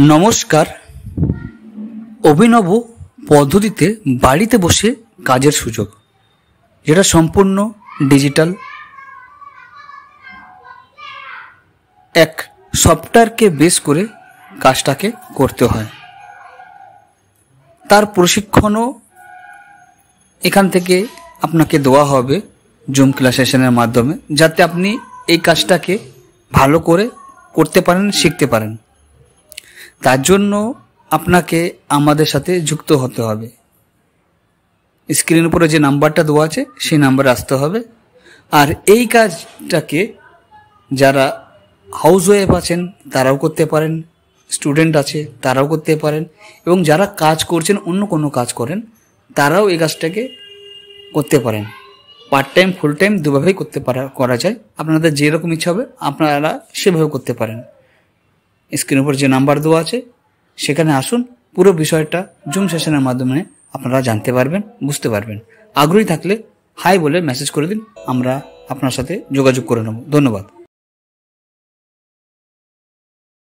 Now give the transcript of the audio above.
নমস্কার। অভিনব পদ্ধতিতে বাড়িতে বসে কাজের সুযোগ, যেটা সম্পূর্ণ ডিজিটাল। এক সফটওয়্যারকে বেস করে কাজটাকে করতে হয়, তার প্রশিক্ষণও এখান থেকে আপনাকে দেওয়া হবে জুম ক্লাস সেশনের মাধ্যমে, যাতে আপনি এই কাজটাকে ভালো করে করতে পারেন, শিখতে পারেন। তার জন্য আপনাকে আমাদের সাথে যুক্ত হতে হবে। স্ক্রিনের উপরে যে নাম্বারটা দেওয়া আছে সেই নাম্বারে আসতে হবে। আর এই কাজটাকে যারা হাউস ওয়াইফ আছেন তারাও করতে পারেন, স্টুডেন্ট আছে তারাও করতে পারেন, এবং যারা কাজ করছেন অন্য কোনো কাজ করেন তারাও এই কাজটাকে করতে পারেন। পার্ট টাইম ফুল টাইম দুভাবেই করা যায়। আপনাদের যেরকম ইচ্ছা হবে আপনারা সেভাবে করতে পারেন। স্ক্রিনের উপর যে নাম্বার দেওয়া আছে সেখানে আসুন, পুরো বিষয়টা জুম সেশনের মাধ্যমে আপনারা জানতে পারবেন, বুঝতে পারবেন। আগ্রহী থাকলে হাই বলে মেসেজ করে দিন, আমরা আপনার সাথে যোগাযোগ করে নেব। ধন্যবাদ।